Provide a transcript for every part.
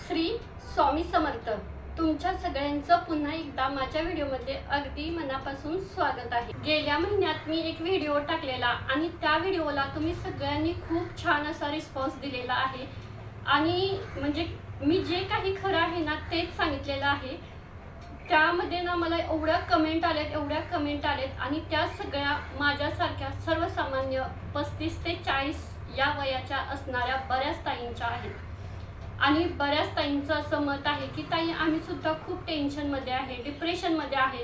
श्री स्वामी समर्थ। तुमच्या सगळ्यांचं पुन्हा एकदा माझ्या व्हिडिओमध्ये अगदी मनापासून स्वागत आहे। गेल्या महिन्यात मी एक व्हिडिओ टाकलेला आणि त्या व्हिडिओला तुम्ही सगळ्यांनी खूप छान असा रिस्पॉन्स दिलेला आहे आणि म्हणजे मी जे काही खरं आहे ना तेच सांगितलेलं आहे। त्यामध्ये ना मला एवढ्या कमेंट आलेत आणि त्या सगळ्या माझ्यासारख्या सर्वसामान्य 35 ते 40 या वयाच्या असणाऱ्या बऱ्याच ताईंच्या आहेत आणि बऱ्याच ताईंचं असं मत आहे की ताई आम्ही सुद्धा खूप टेन्शनमध्ये आहे, डिप्रेशनमध्ये आहे,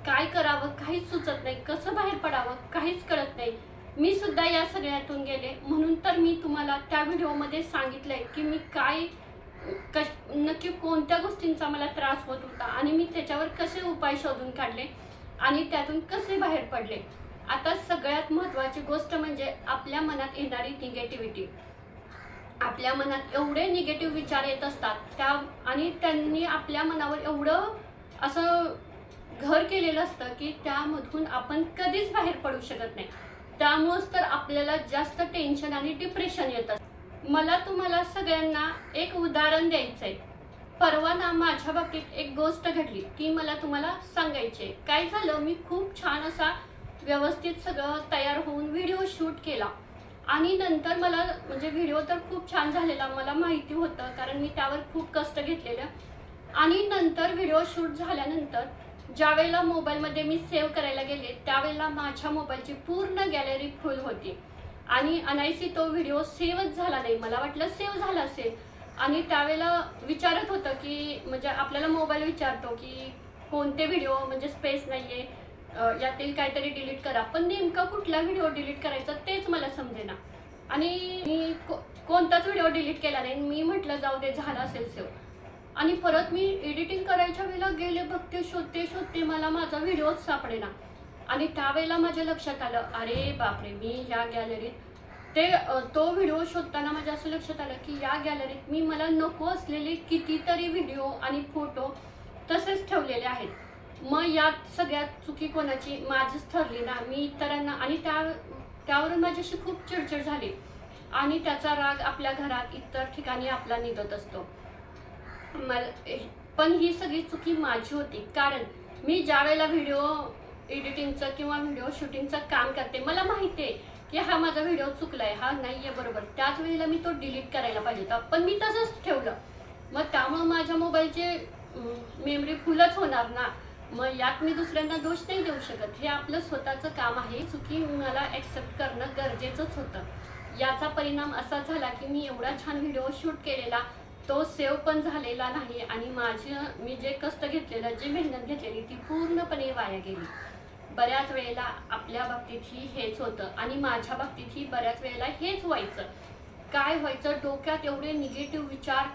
काय करावं काहीच सुचत नाही, कसं बाहेर पडावं काहीच कळत नाही। मी सुद्धा या सगळ्यातून गेले, म्हणून तर मी तुम्हाला त्या व्हिडिओमध्ये सांगितलंय की मी काय नक्की कोणत्या गोष्टींचा मला त्रास होत होता आणि मी त्याच्यावर कसे उपाय शोधून काढले आणि त्यातून कसे बाहेर पडले। आता सगळ्यात महत्त्वाची गोष्ट म्हणजे आपल्या मनात येणारी निगेटिव्हिटी। आपल्या मनात एवढे निगेटिव्ह विचार येत असतात आणि त्यांनी आपल्या मनावर एवढं असं घर केलेलं असतं की त्यामधून आपण कधीच बाहेर पडू शकत नाही। त्यामुळेच तर आपल्याला जास्त टेन्शन आणि डिप्रेशन येतं। मला तुम्हाला सगळ्यांना एक उदाहरण द्यायचंय। परवा ना माझ्या बाबतीत एक गोष्ट घडली ती मला तुम्हाला सांगायची आहे। काय झालं, मी खूप छान असा व्यवस्थित सगळं तयार होऊन व्हिडिओ शूट केला आणि नंतर मला म्हणजे व्हिडिओ तर खूप छान झालेला, मला माहिती होतं कारण मी त्यावर खूप कष्ट घेतलेलं। आणि नंतर व्हिडिओ शूट झाल्यानंतर ज्यावेळेला मोबाईलमध्ये मी सेव्ह करायला गेले त्यावेळेला माझ्या मोबाईलची पूर्ण गॅलरी फुल होती आणि अनायसी तो व्हिडिओ सेव्हच झाला नाही। मला वाटलं सेव्ह झाला असेल आणि त्यावेळेला विचारत होतं की म्हणजे आपल्याला मोबाईल विचारतो की कोणते व्हिडिओ म्हणजे स्पेस नाहीये, यातील काहीतरी डिलीट करा, पण नेमका कुठला व्हिडिओ डिलीट करायचा तेच मला समजेना आणि मी कोणताच व्हिडिओ डिलीट केला नाही। मी म्हटलं जाऊ दे, झाला असेल सेव्ह। आणि परत मी एडिटिंग करायच्या वेळेला गेले, बघते, शोधते मला माझा व्हिडिओच सापडेना आणि त्यावेळेला माझ्या लक्षात आलं, अरे बापरे, मी या गॅलरीत तो व्हिडिओ शोधताना माझ्या असं लक्षात आलं की या गॅलरीत मी मला नको असलेले कितीतरी व्हिडिओ आणि फोटो तसेच ठेवलेले आहेत। मग यात सगळ्यात चुकी कोणाची, माझीच ठरली ना। मी इतरांना आणि त्यावरून माझ्याशी खूप चिडचिड झाली आणि त्याचा राग आपल्या घरात इतर ठिकाणी आपला निघत असतो। पण ही सगळी चुकी माझी होती, कारण मी ज्या वेळेला व्हिडिओ एडिटिंगचं किंवा व्हिडिओ शूटिंगचं काम करते मला माहिती आहे की हा माझा व्हिडिओ चुकलाय, हा नाहीये बरोबर, त्याच वेळेला मी तो डिलीट करायला पाहिजे होता, पण मी तसंच ठेवलं। मग त्यामुळे माझ्या मोबाईलचे मेमरी फुलच होणार ना। मग यात मी दुसऱ्यांना दोष नाही देऊ शकत, हे आपलं स्वतःचं काम आहे। चुकी मला ॲक्सेप्ट करणं गरजेचंच होतं। याचा परिणाम असा झाला की मी एवढा छान व्हिडिओ शूट केलेला तो सेव्ह पण झालेला नाही आणि मी जे कष्ट घेतलेलं, जी मेहनत घेतलेली ती पूर्णपणे वाया गेली। बऱ्याच वेळेला आपल्या बाबतीतही हेच होतं आणि माझ्या बाबतीतही बऱ्याच वेळेला हेच व्हायचं। काय व्हायचं, डोक्यात एवढे निगेटिव्ह विचार,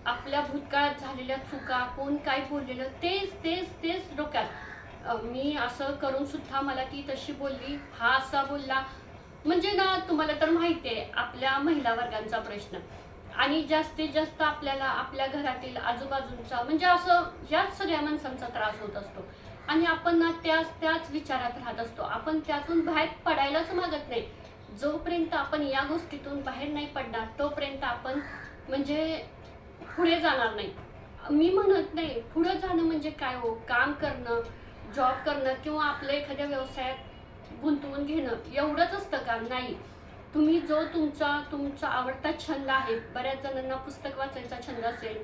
आपल्या भूतकाळात झालेल्या चुका, कोण काय बोललेलं तेच डोक्यात। मी असं करून सुद्धा मला ती तशी बोलली, हा असा बोलला, म्हणजे ना तुम्हाला तर माहिती आहे आपल्या महिला वर्गांचा प्रश्न आणि जास्तीत जास्त आपल्याला आपल्या घरातील आजूबाजूंचा म्हणजे असं याच सगळ्या माणसांचा त्रास होत असतो आणि आपण ना त्याच विचारात राहत असतो। आपण त्यातून बाहेर पडायलाच मागत नाही। जोपर्यंत आपण या गोष्टीतून बाहेर नाही पडणार तोपर्यंत आपण म्हणजे पुढे जाणार नाही। मी म्हणत नाही पुढे जाणं म्हणजे काय हो, काम करणं, जॉब करणं किंवा आपल्या एखाद्या व्यवसायात गुंतवून घेणं एवढंच असतं का? नाही। तुम्ही जो तुमचा आवडता छंद आहे, बऱ्याच जणांना पुस्तक वाचायचा छंद असेल,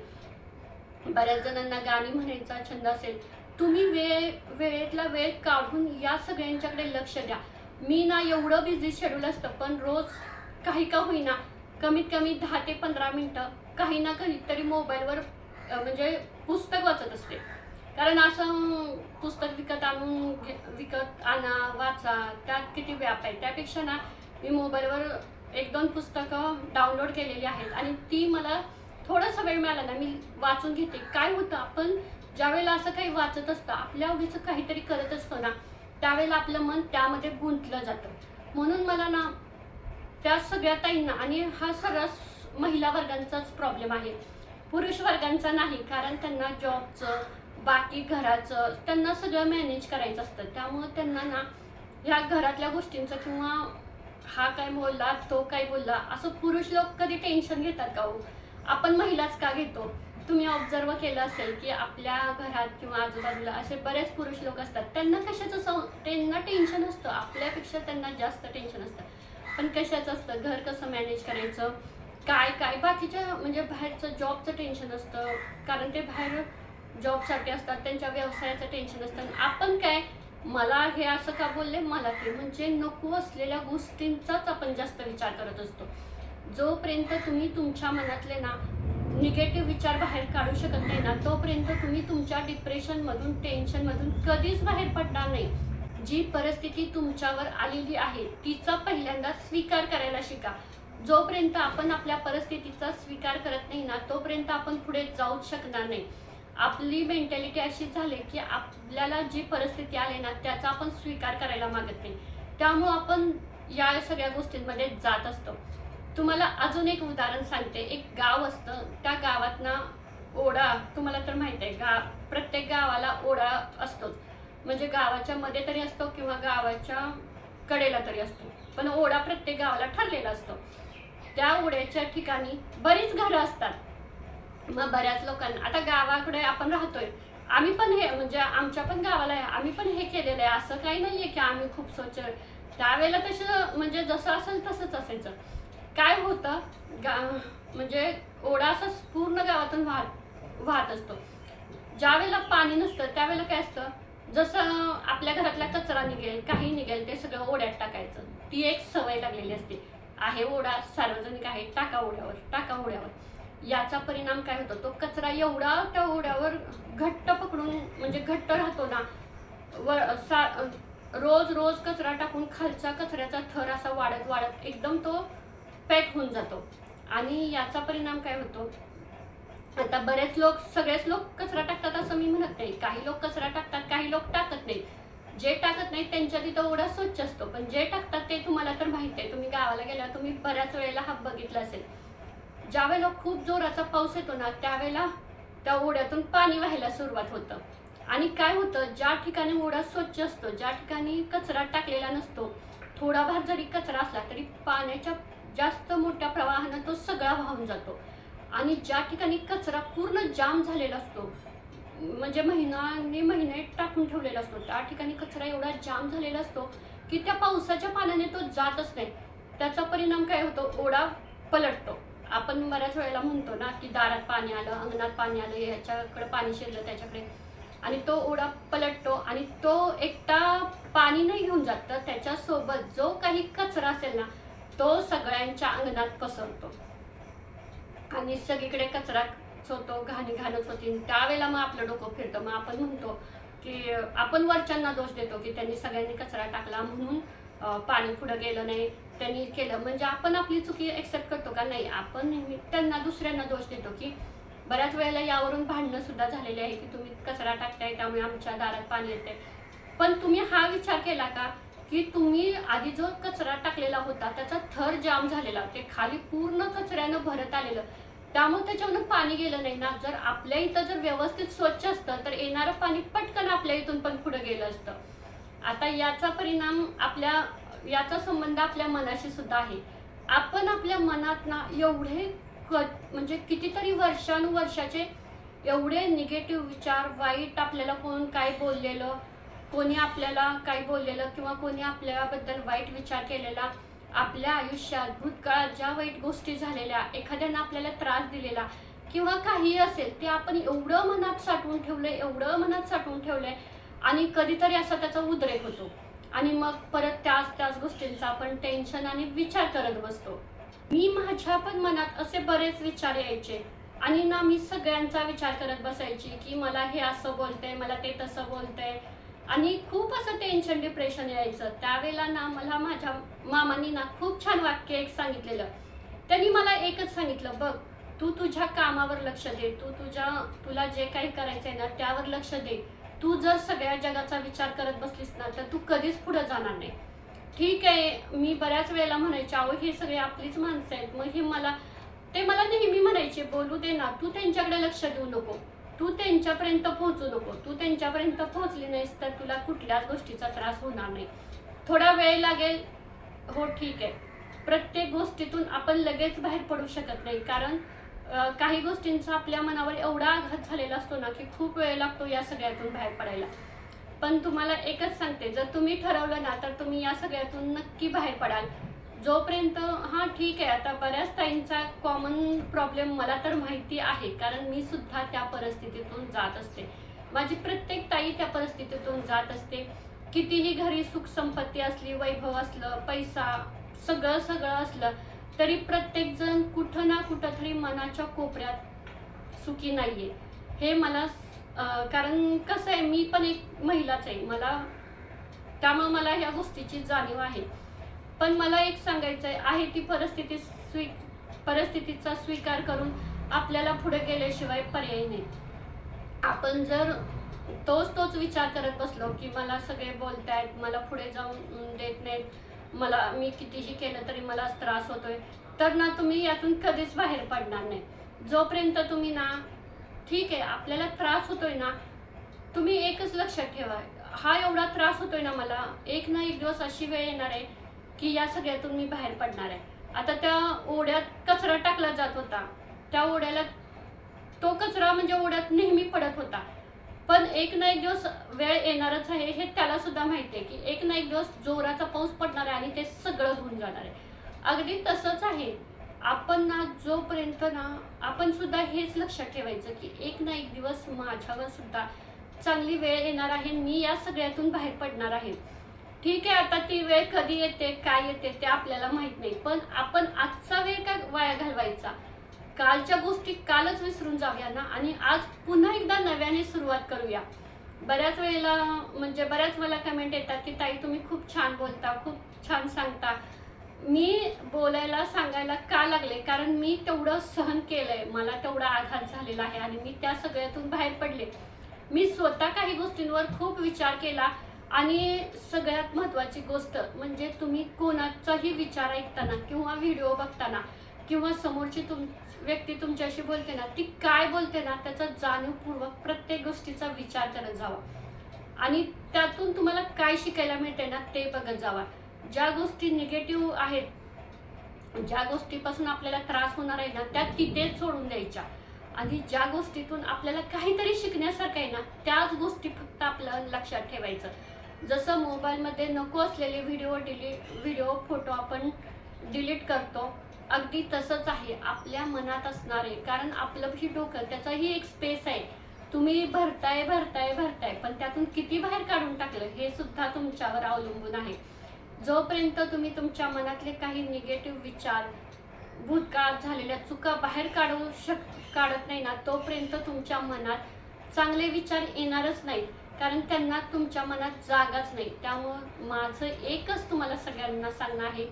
बऱ्याच जणांना गाणी म्हणायचा छंद असेल, तुम्ही वेळेतला वेळ काढून या सगळ्यांच्याकडे लक्ष द्या। मी ना एवढं बिझी शेड्यूल असतं पण रोज काही का होईना कमीत कमी 10 ते 15 मिनिटं काही ना काहीतरी मोबाईलवर म्हणजे पुस्तक वाचत असते। कारण असं पुस्तक विकत आणा, वाचा, त्यात किती व्याप आहे। त्यापेक्षा ना मी मोबाईलवर 1-2 पुस्तकं डाउनलोड केलेली आहेत आणि ती मला थोडासा वेळ मिळाला ना मी वाचून घेते। काय होतं, आपण ज्यावेळेला असं काही वाचत असतं, आपल्या आवडीचं काहीतरी करत असतो ना, त्यावेळेला आपलं मन त्यामध्ये गुंतलं जातं। म्हणून मला ना त्या सगळ्या ताईंना, आणि हा सगळा महिला वर्गांचाच प्रॉब्लेम आहे, पुरुष वर्गांचा नाही, कारण त्यांना जॉबचं, बाकी घराचं, त्यांना सगळं मॅनेज करायचं असतं। त्यामुळे त्यांना ना ह्या घरातल्या गोष्टींचं किंवा हा काय बोलला, तो काय बोलला, असं पुरुष लोक कधी टेन्शन घेतात का हो? आपण महिलाच का घेतो? तुम्ही ऑब्झर्व केलं असेल की आपल्या घरात किंवा आजूबाजूला असे बरेच पुरुष लोक असतात, त्यांना कशाचं त्यांना टेन्शन असतं, आपल्यापेक्षा त्यांना जास्त टेन्शन असतं. पण कशाचं असतं, घर कसं मॅनेज करायचं, काय काय बाकीच्या म्हणजे बाहेरचं जॉबचं टेन्शन असतं, कारण ते बाहेर जॉबसाठी असतात, त्यांच्या व्यवसायाचं टेन्शन असतं. आपण काय, मला हे असं का बोलले, मला ते, म्हणजे नको असलेल्या गोष्टींचाच आपण जास्त विचार करत असतो. जोपर्यंत तुम्ही तुमच्या मनातले ना निगेटिव्ह विचार बाहेर काढू शकत नाही ना, तोपर्यंत तुम्ही तुमच्या डिप्रेशनमधून, टेन्शनमधून कधीच बाहेर पडणार नाही. जी परिस्थिती तुमच्यावर आलेली आहे तिचा पहिल्यांदा स्वीकार करायला शिका. जोपर्यंत आपण आपल्या परिस्थितीचा स्वीकार करत नाही ना, तोपर्यंत आपण पुढे जाऊच शकणार नाही. आपली मेंटॅलिटी अशी झाली की आपल्याला जी परिस्थिती आली ना त्याचा आपण स्वीकार करायला मागत नाही, त्यामुळं आपण या सगळ्या गोष्टींमध्ये जात असतो. तुम्हाला अजून एक उदाहरण सांगते. एक गाव असतं, त्या गावात ना ओढा, तुम्हाला तर माहित आहे, प्रत्येक गावाला ओढा असतोच, म्हणजे गावाच्या मध्ये तरी असतो किंवा गावाच्या कडेला तरी असतो, पण ओढा प्रत्येक गावाला ठरलेला असतो. त्या ओढ्याच्या ठिकाणी बरीच घरं असतात. मग बऱ्याच लोकांना, आता गावाकडे आपण राहतोय, आम्ही पण हे म्हणजे आमच्या पण गावाला आहे, आम्ही पण हे केलेलं आहे, असं काही नाहीये की आम्ही खूप स्वच्छ. त्यावेळेला तसं म्हणजे जसं असेल तसंच असायचं. काय होतं, म्हणजे ओढा असं पूर्ण गावातून वाहत असतो. ज्या वेळेला पाणी नसतं त्यावेळेला काय असतं, जसं आपल्या घरातला कचरा निघेल, काही निघेल, ते सगळं ओढ्यात टाकायचं. ती एक सवय लागलेली असते. आहे ओढा सार्वजनिक आहे, टाका ओढ्यावर, टाका ओढ्यावर. याचा परिणाम काय होतो, तो कचरा एवढा त्या ओढ्यावर घट्ट पकडून म्हणजे घट्ट राहतो ना, रोज रोज कचरा टाकून खालचा कचऱ्याचा थर असा वाढत वाढत एकदम तो पॅक होऊन जातो. आणि याचा परिणाम काय होतो, आता बरेच लोक, सगळेच लोक कचरा टाकतात असं मी म्हणत नाही. काही लोक कचरा टाकतात, काही लोक टाकत नाही. जे टाकत नाही त्यांच्या तिथं ओढा स्वच्छ असतो, पण जे टाकतात ते तुम्हाला तर माहिती आहे. तुम्ही गावाला गेला, तुम्ही बऱ्याच वेळेला हा बघितला असेल, ज्या वेळेला खूप जोराचा पाऊस येतो ना त्यावेळेला त्या ओढ्यातून पाणी व्हायला सुरुवात होतं. आणि काय होतं, ज्या ठिकाणी ओढा स्वच्छ असतो, ज्या ठिकाणी कचरा टाकलेला नसतो, थोडाफार जरी कचरा असला तरी पाण्याच्या जास्त मोठ्या प्रवाहानं तो सगळा वाहून जातो. आणि ज्या ठिकाणी कचरा पूर्ण जाम झालेला असतो, म्हणजे महिने टाकून ठेवलेला असतो, त्या ठिकाणी कचरा एवढा जाम झालेला असतो की त्या पावसाच्या पाण्याने तो जातच नाही. त्याचा परिणाम काय होतो, ओढा पलटतो. आपण बऱ्याच वेळेला म्हणतो ना की दारात पाणी आलं, अंगणात पाणी आलं, ह्याच्याकडे पाणी शिरलं त्याच्याकडे, आणि तो ओढा पलटतो. आणि तो एकटा पाणी नाही घेऊन जात, तर त्याच्यासोबत जो काही कचरा असेल ना तो सगळ्यांच्या अंगणात पसरतो आणि सगळीकडे कचराच होतो, घाणच होती. त्यावेळेला मग आपलं डोकं फिरतं. मग आपण म्हणतो की आपण वरच्यांना दोष देतो की त्यांनी सगळ्यांनी कचरा टाकला म्हणून पाणी पुढे गेलं नाही, त्यांनी केलं, म्हणजे आपण आपली चुकी एक्सेप्ट करतो का नाही. आपण नेहमी त्यांना, दुसऱ्यांना दोष देतो. की बऱ्याच वेळेला यावरून भांडणं सुद्धा झालेले आहे की तुम्ही कचरा टाकताय त्यामुळे आमच्या दारात पाणी येते. पण तुम्ही हा विचार केला का की तुम्ही आधी जो कचरा टाकलेला होता त्याचा थर जाम झालेला, ते खाली पूर्ण कचऱ्यानं भरत आलेलं, त्यामुळे त्याच्यावरून पाणी गेलं नाही ना. जर आपल्या इथं जर व्यवस्थित स्वच्छ असतं तर येणारं पाणी पटकन आपल्या इथून पण पुढे गेलं असतं. आता याचा परिणाम याचा संबंध आपल्या मनाशी सुद्धा आहे. आपण आपल्या मनात ना एवढे म्हणजे कितीतरी वर्षानुवर्षाचे एवढे निगेटिव्ह विचार, वाईट आपल्याला कोण काय बोललेलं, कोणी आपल्याला काय बोललेलं किंवा कोणी आपल्याबद्दल वाईट विचार केलेला, आपल्या आयुष्यात भूतकाळात ज्या वाईट गोष्टी झालेल्या, एखाद्यानं आपल्याला त्रास दिलेला किंवा काही असेल, ते आपण एवढं मनात साठवून ठेवलंय आणि कधीतरी असा त्याचा उद्रेक होतो आणि मग परत त्याच गोष्टींचा आपण टेन्शन आणि विचार करत बसतो. माझ्या पण मनात असे बरेच विचार यायचे आणि ना मी सगळ्यांचा विचार करत बसायची की मला हे असं बोलतंय, मला ते तसं बोलतंय, आणि खूप असं टेन्शन, डिप्रेशन यायचं. त्यावेळेला ना मला माझ्या मामांनी ना खूप छान वाक्य एक सांगितलेलं. त्यांनी मला एकच सांगितलं, बघ तू तुझ्या कामावर लक्ष दे, तुला जे काही करायचंय ना त्यावर लक्ष दे. तू जर सगळ्या जगाचा विचार करत बसलीस ना तर तू कधीच पुढे जाणार नाही. ठीक आहे, मी बऱ्याच वेळेला म्हणायचे, अहो हे सगळे आपलीच माणसं आहेत. मग ते मला नेहमी म्हणायचे, बोलू दे ना, तू त्यांच्याकडे लक्ष देऊ नको, तू त्यांच्यापर्यंत पोहोचू नको, तू त्यांच्यापर्यंत पोहोचली नाहीस तर तुला कुठल्याच गोष्टीचा त्रास होणार नाही. थोडा वेळ लागेल, हो ठीक आहे. प्रत्येक गोष्टीतून आपण लगेच बाहेर पडू शकत नाही, कारण काही गोष्टींचा आपल्या मनावर एवढा आघात झालेला असतो ना की खूप वेळ लागतो या सगळ्यातून बाहेर पडायला. पण तुम्हाला एकच सांगते, जर तुम्ही ठरवलं ना तर तुम्ही या सगळ्यातून नक्की बाहेर पडाल. जोपर्यंत ठीक आहे, आता बऱ्याच ताईंचा कॉमन प्रॉब्लेम मला तर माहिती आहे, कारण मी सुद्धा त्या परिस्थितीतून जात असते. माझी प्रत्येक ताई त्या परिस्थितीतून जात असते. कितीही घरी सुख संपत्ती असली, वैभव असलं, पैसा सगळं सगळं असलं तरी प्रत्येक जण कुठं ना कुठं तरी मनाच्या कोपऱ्यात सुखी नाहीये. हे मला कारण कसं आहे, मी पण एक महिलाच आहे, त्यामुळे मला ह्या गोष्टीची जाणीव आहे. पण मला एक सांगायचं आहे ती परिस्थितीचा स्वीकार करून आपल्याला पुढे गेल्याशिवाय पर्याय नाही. आपण जर तोच विचार करत बसलो की मला सगळे बोलतायत, मला पुढे जाऊन देत नाहीत, मी कितीही केलं तरी मला त्रास होतोय, तर ना तुम्ही यातून कधीच बाहेर पडणार नाही. जोपर्यंत तुम्ही ना ठीक आहे, आपल्याला त्रास होतोय ना, तुम्ही एकच लक्षात ठेवा, हा एवढा त्रास होतोय ना मला, एक ना एक दिवस अशी वेळ येणार आहे की या सगळ्यातून मी बाहेर पडणार आहे. आता त्या ओढ्यात कचरा टाकला जात होता, त्या ओढ्याला तो कचरा म्हणजे ओढ्यात नेहमी पडत होता, पण एक ना एक दिवस वेळ येणारच आहे हे त्याला सुद्धा माहिती आहे की एक ना एक दिवस जोराचा पाऊस पडणार आहे आणि ते सगळं धुवून जाणार आहे. अगदी तसंच आहे, आपण ना जोपर्यंत ना आपण सुद्धा हेच लक्षात ठेवायचं की एक ना एक दिवस माझ्यावर सुद्धा चांगली वेळ येणार आहे, मी या सगळ्यातून बाहेर पडणार आहे. ठीक आहे, आता ती वेळ कधी येते, काय येते ते आपल्याला माहित नाही, पण आपण आजचा वेळ काय वाया घालवायचा, कालच्या गोष्टी कालच विसरून जाऊया ना आणि आज पुन्हा एकदा नव्याने सुरुवात करूया. बऱ्याच वेळेला कमेंट येतात की ताई तुम्ही खूप छान बोलता, खूप छान सांगता. मी बोलायला सांगायला का लागले, कारण मी तेवढं सहन केलंय, मला तेवढा आघात झालेला आहे आणि मी त्या सगळ्यातून बाहेर पडले. मी स्वतः काही गोष्टींवर खूप विचार केला आणि सगळ्यात महत्त्वाची गोष्ट म्हणजे तुम्ही कोणाचाही विचार ऐकताना किंवा व्हिडिओ बघताना किंवा समोरची व्यक्ती तुमच्याशी बोलते ना, ती काय बोलते ना त्याचा जाणीवपूर्वक प्रत्येक गोष्टीचा विचार करत जावा आणि त्यातून तुम्हाला काय शिकायला मिळते ना ते बघत जावा. ज्या गोष्टी निगेटिव्ह आहेत, ज्या गोष्टीपासून आपल्याला त्रास होणार आहे ना त्या तिथेच सोडून द्यायच्या आणि ज्या गोष्टीतून आपल्याला काहीतरी शिकण्यासारखं आहे ना त्याच गोष्टी फक्त आपलं लक्षात ठेवायचं. जसं मोबाईलमध्ये नको असलेले व्हिडिओ फोटो आपण डिलीट करतो, अगदी तसंच आहे आपल्या मनात असणारे, कारण आपलं ही डोकं त्याचाही एक स्पेस आहे. तुम्ही भरताय पण त्यातून किती बाहेर काढून टाकलं हे सुद्धा तुमच्यावर अवलंबून आहे. जोपर्यंत तुम्ही तुमच्या मनातले काही निगेटिव्ह विचार, भूतकाळात झालेल्या चुका बाहेर काढत नाही ना तोपर्यंत तुमच्या मनात चांगले विचार येणारच नाहीत, कारण त्यांना तुमच्या मनात जागाच नाही. त्यामुळं माझं एकच तुम्हाला सगळ्यांना सांगणं आहे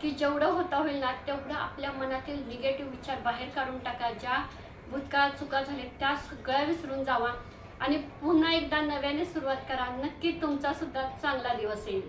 की जेवढं होता होईल ना तेवढं आपल्या मनातील निगेटिव्ह विचार बाहेर काढून टाका. ज्या भूतकाळात चुका झाल्या त्या सगळ्या विसरून जावा आणि पुन्हा एकदा नव्याने सुरुवात करा. नक्की तुमचा सुद्धा चांगला दिवस येईल.